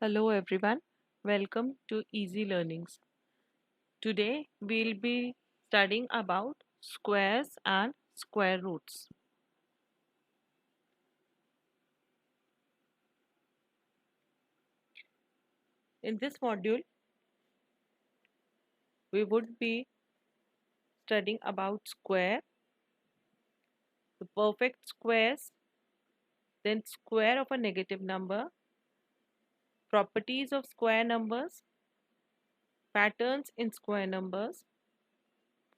Hello everyone, welcome to Easy Learnings. Today we'll be studying about squares and square roots. In this module, we would be studying about square, the perfect squares, then square of a negative number, properties of square numbers, patterns in square numbers,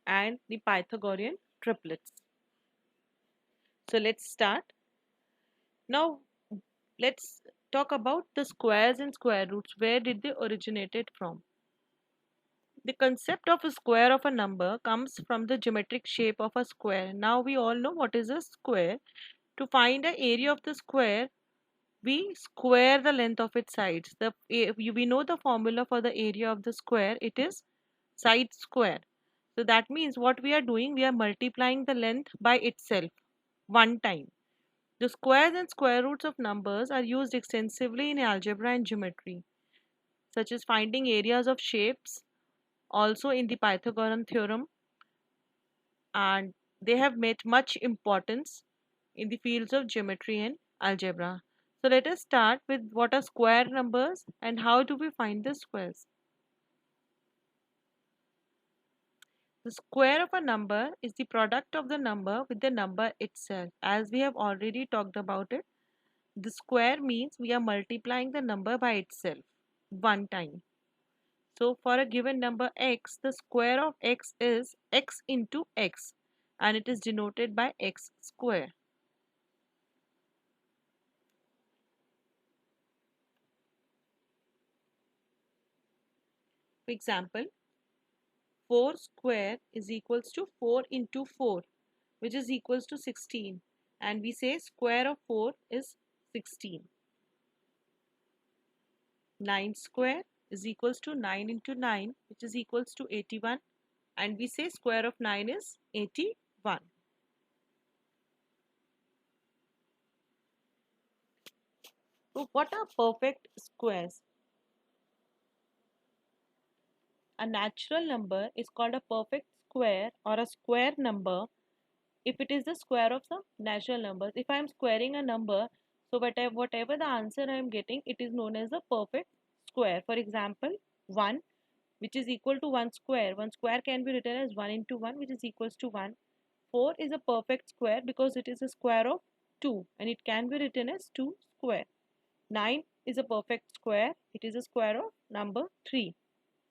and the Pythagorean triplets. So let's start. Now let's talk about the squares and square roots. Where did they originated from? The concept of a square of a number comes from the geometric shape of a square. Now we all know what is a square. To find the area of the square, we square the length of its sides. We know the formula for the area of the square. It is side square. So that means what we are doing, we are multiplying the length by itself one time. The squares and square roots of numbers are used extensively in algebra and geometry, such as finding areas of shapes, also in the Pythagorean theorem, and they have made much importance in the fields of geometry and algebra. So let us start with what are square numbers and how do we find the squares. The square of a number is the product of the number with the number itself. As we have already talked about it, the square means we are multiplying the number by itself one time. So for a given number x, the square of x is x into x, and it is denoted by x square. For example, 4 square is equals to 4 into 4, which is equals to 16, and we say square of 4 is 16. 9 square is equals to 9 into 9, which is equals to 81, and we say square of 9 is 81. So what are perfect squares? A natural number is called a perfect square or a square number if it is the square of some natural numbers. If I am squaring a number, so whatever the answer I am getting, it is known as a perfect square. For example, 1, which is equal to 1 square. 1 square can be written as 1 into 1, which is equals to 1. 4 is a perfect square because it is a square of 2 and it can be written as 2 square. 9 is a perfect square. It is a square of number 3.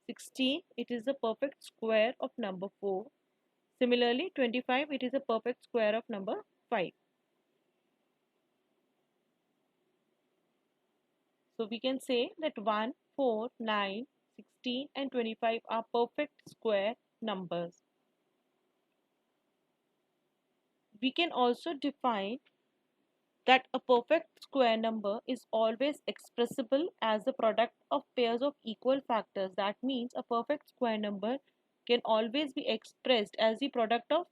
16, it is a perfect square of number 4. Similarly, 25, it is a perfect square of number 5. So we can say that 1, 4, 9, 16 and 25 are perfect square numbers. We can also define that a perfect square number is always expressible as the product of pairs of equal factors. That means a perfect square number can always be expressed as the product of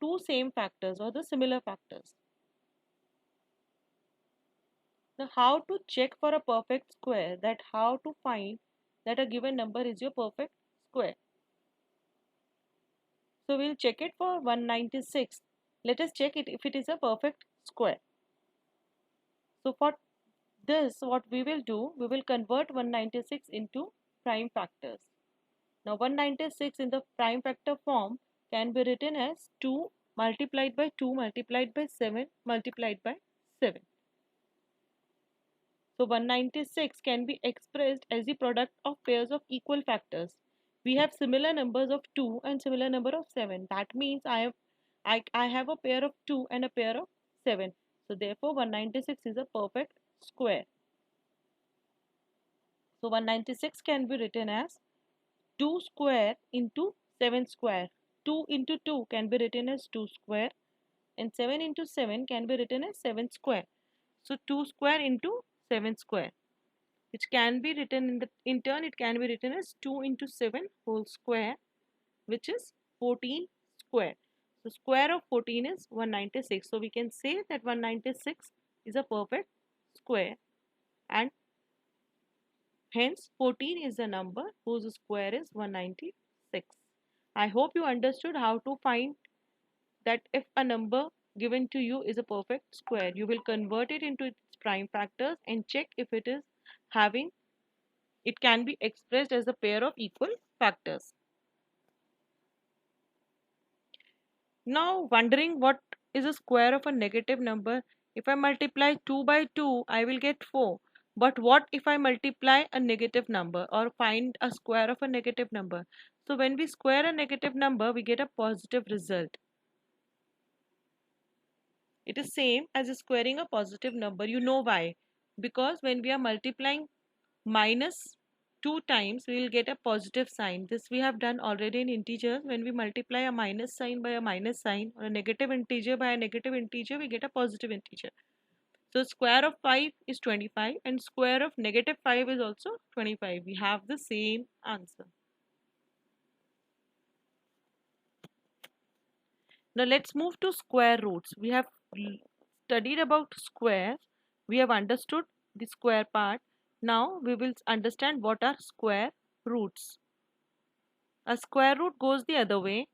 two same factors or the similar factors. Now, how to check for a perfect square, that how to find that a given number is your perfect square. So we'll check it for 196. Let us check it if it is a perfect square. So for this, what we will do, we will convert 196 into prime factors. Now 196 in the prime factor form can be written as 2 multiplied by 2 multiplied by 7 multiplied by 7. So 196 can be expressed as the product of pairs of equal factors. We have similar numbers of 2 and similar number of 7. That means I have a pair of 2 and a pair of 7. So therefore 196 is a perfect square. So 196 can be written as 2 square into 7 square. 2 into 2 can be written as 2 square and 7 into 7 can be written as 7 square. So 2 square into 7 square, which can be written in turn it can be written as 2 into 7 whole square, which is 14 square. So square of 14 is 196. So we can say that 196 is a perfect square, and Hence, 14 is the number whose square is 196. I hope you understood how to find that if a number given to you is a perfect square, you will convert it into its prime factors and check if it is having, it can be expressed as a pair of equal factors. Now, wondering what is a square of a negative number? If I multiply 2 by 2, I will get 4. But what if I multiply a negative number or find a square of a negative number? So when we square a negative number, we get a positive result. It is same as squaring a positive number. You know why? Because when we are multiplying minus 2 times, we will get a positive sign. This we have done already in integers. When we multiply a minus sign by a minus sign or a negative integer by a negative integer, we get a positive integer. So square of 5 is 25 and square of negative 5 is also 25. We have the same answer. Now let's move to square roots. We have studied about squares. We have understood the square part. Now we will understand what are square roots. A square root goes the other way.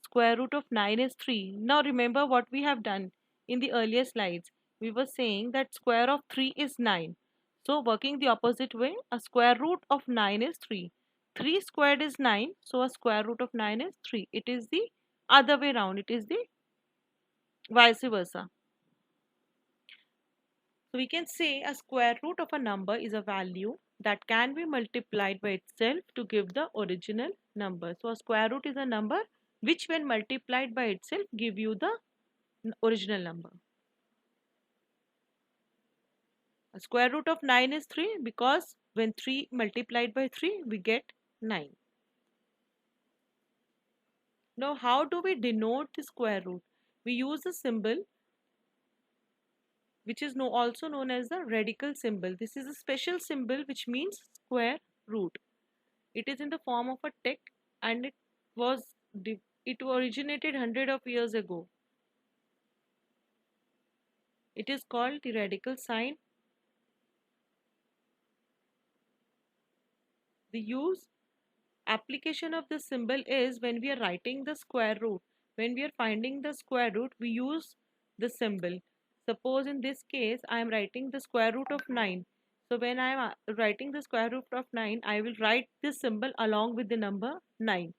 Square root of 9 is 3. Now remember what we have done in the earlier slides. We were saying that square of 3 is 9. So working the opposite way, a square root of 9 is 3. 3 squared is 9. So a square root of 9 is 3. It is the other way round. It is the vice versa. So we can say a square root of a number is a value that can be multiplied by itself to give the original number. So a square root is a number which when multiplied by itself give you the original number. A square root of 9 is 3 because when 3 multiplied by 3 we get 9. Now how do we denote the square root? We use a symbol which is also known as the radical symbol. This is a special symbol which means square root. It is in the form of a tick and it originated hundred of years ago. It is called the radical sign. The application of this symbol is when we are writing the square root. When we are finding the square root, we use the symbol. Suppose in this case, I am writing the square root of 9. So when I am writing the square root of 9, I will write this symbol along with the number 9,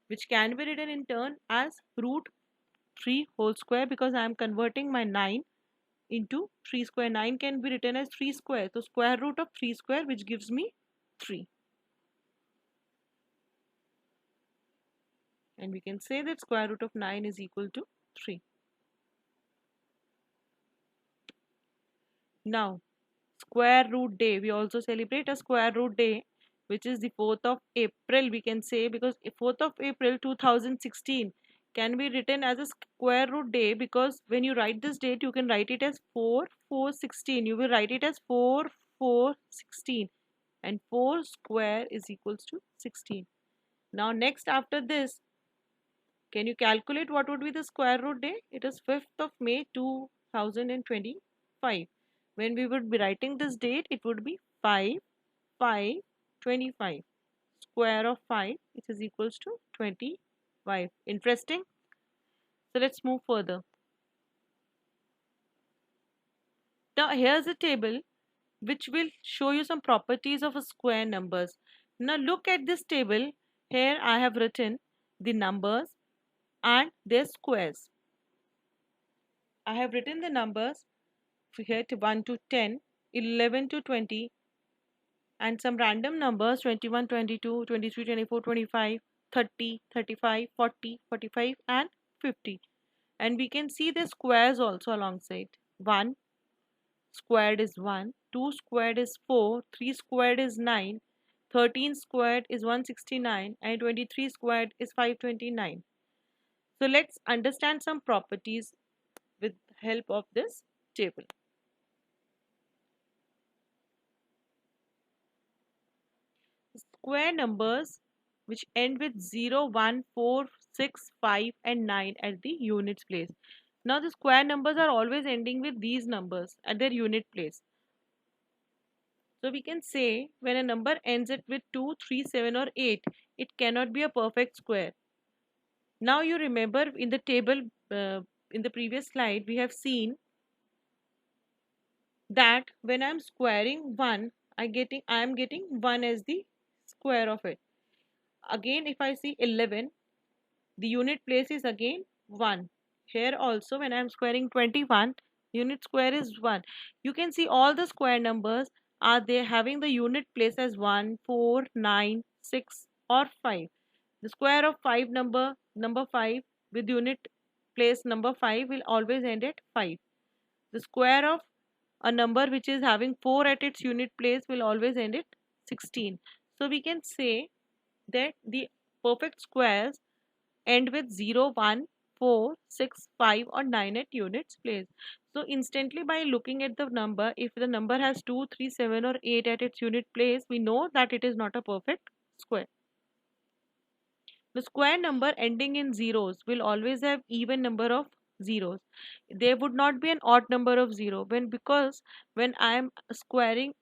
which can be written in turn as root 3 whole square because I am converting my 9 into 3 square. 9 can be written as 3 square. So square root of 3 square which gives me 3. And we can say that square root of 9 is equal to 3. Now, square root day. We also celebrate a square root day, which is the 4th of April, we can say, because 4th of April 2016 can be written as a square root day because when you write this date, you can write it as 4 4 16. You will write it as 4 4 16 and 4 square is equals to 16. Now, next after this, can you calculate what would be the square root day? It is 5th of May 2025. When we would be writing this date, it would be 5 5 25. Square of 5 which is equals to 25. Interesting. So let's move further. Now here's a table which will show you some properties of a square numbers. Now look at this table. Here I have written the numbers and their squares. I have written the numbers here to 1 to 10, 11 to 20 and some random numbers 21, 22, 23, 24, 25, 30, 35, 40, 45 and 50. And we can see the squares also alongside. 1 squared is 1, 2 squared is 4, 3 squared is 9, 13 squared is 169 and 23 squared is 529. So let's understand some properties with help of this table. Square numbers which end with 0, 1, 4, 6, 5 and 9 at the units place. Now the square numbers are always ending with these numbers at their unit place. So we can say when a number ends it with 2, 3, 7 or 8, it cannot be a perfect square. Now you remember in the table in the previous slide we have seen that when I'm squaring 1, I am getting 1 as the square of it. Again if I see 11, the unit place is again 1. Here also when I am squaring 21, unit square is 1. You can see all the square numbers are they having the unit place as 1, 4, 9, 6 or 5. The square of 5 number 5 with unit place number 5 will always end at 5. The square of a number which is having 4 at its unit place will always end at 16. So we can say that the perfect squares end with 0, 1, 4, 6, 5 or 9 at units place. So instantly by looking at the number, if the number has 2, 3, 7 or 8 at its unit place, we know that it is not a perfect square. The square number ending in zeros will always have even number of zeros. There would not be an odd number of 0 because when I am squaring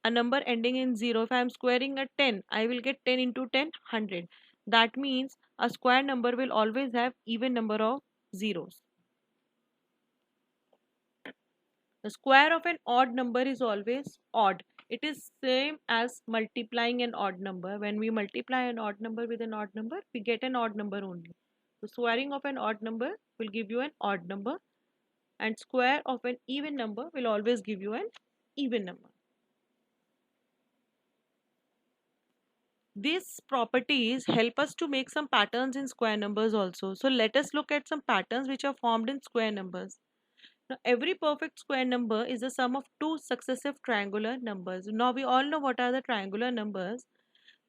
a number ending in 0, if I am squaring a 10, I will get 10 into 10, 100. That means a square number will always have even number of zeros. The square of an odd number is always odd. It is same as multiplying an odd number. When we multiply an odd number with an odd number, we get an odd number only. The squaring of an odd number will give you an odd number, and square of an even number will always give you an even number. These properties help us to make some patterns in square numbers also. So let us look at some patterns which are formed in square numbers. Now every perfect square number is the sum of two successive triangular numbers. Now we all know what are the triangular numbers.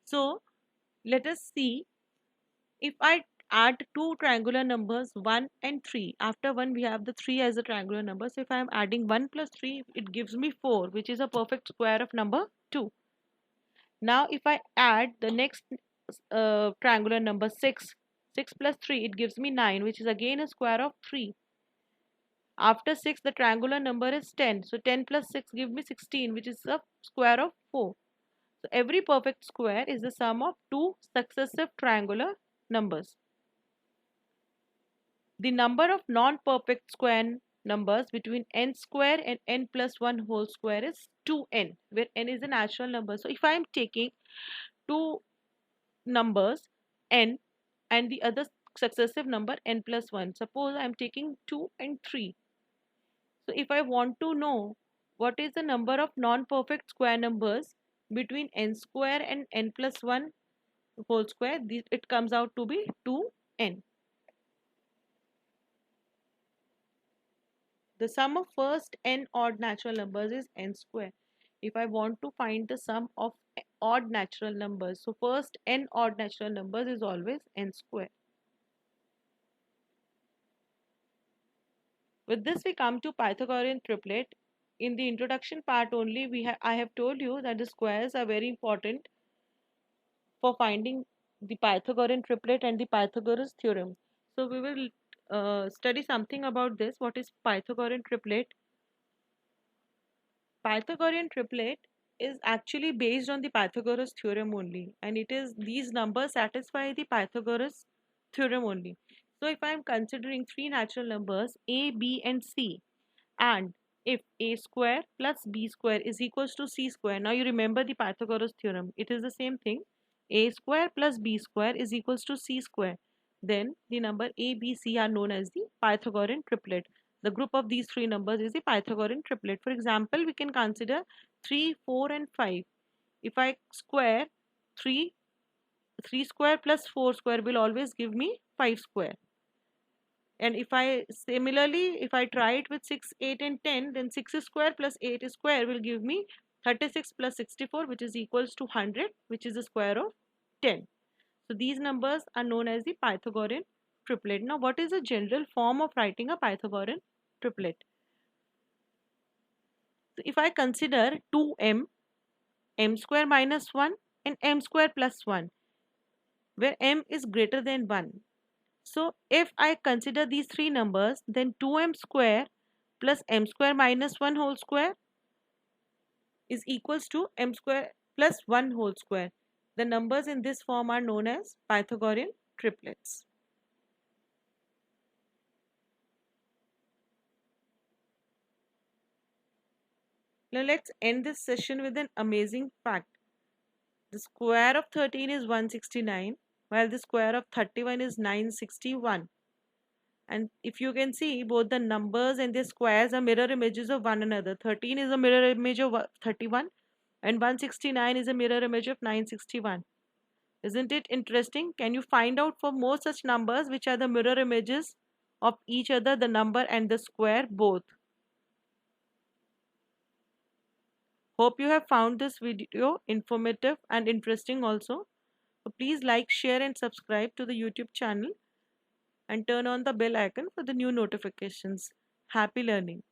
So let us see if I add two triangular numbers 1 and 3. After 1 we have the 3 as a triangular number. So if I am adding 1 plus 3, it gives me 4, which is a perfect square of number 2. Now if I add the next triangular number 6, 6 plus 3, it gives me 9, which is again a square of 3. After 6, the triangular number is 10. So 10 plus 6 gives me 16, which is a square of 4. So every perfect square is the sum of two successive triangular numbers. The number of non-perfect square numbers between n square and n plus 1 whole square is 2n, where n is a natural number. So if I am taking two numbers n and the other successive number n plus 1, suppose I am taking 2 and 3. So if I want to know what is the number of non-perfect square numbers between n square and n plus 1 whole square, it comes out to be 2n. The sum of first n odd natural numbers is n square. If I want to find the sum of odd natural numbers, so first n odd natural numbers is always n square. With this we come to Pythagorean triplet. In the introduction part only I have told you that the squares are very important for finding the Pythagorean triplet and the Pythagoras theorem. So we will study something about this. What is Pythagorean triplet? Pythagorean triplet is actually based on the Pythagoras theorem only, and it is these numbers satisfy the Pythagoras theorem only. So if I am considering three natural numbers a, b and c, and if a square plus b square is equals to c square, now you remember the Pythagoras theorem, it is the same thing, a square plus b square is equals to c square, then the number a, b, c are known as the Pythagorean triplet. The group of these three numbers is the Pythagorean triplet. For example, we can consider 3, 4 and 5. If I square 3, 3 square plus 4 square will always give me 5 square. And if I similarly, if I try it with 6, 8 and 10, then 6 square plus 8 square will give me 36 plus 64, which is equals to 100, which is the square of 10. So these numbers are known as the Pythagorean triplet. Now what is the general form of writing a Pythagorean triplet? So if I consider 2m, m square minus 1 and m square plus 1, where m is greater than 1. So if I consider these three numbers, then 2m square plus m square minus 1 whole square is equals to m square plus 1 whole square. The numbers in this form are known as Pythagorean triplets. Now let's end this session with an amazing fact. The square of 13 is 169, while the square of 31 is 961. And if you can see, both the numbers and the squares are mirror images of one another. 13 is a mirror image of 31 and 169 is a mirror image of 961. Isn't it interesting? Can you find out for more such numbers which are the mirror images of each other, the number and the square both? Hope you have found this video informative and interesting also. So please like, share and subscribe to the YouTube channel and turn on the bell icon for the new notifications. Happy learning!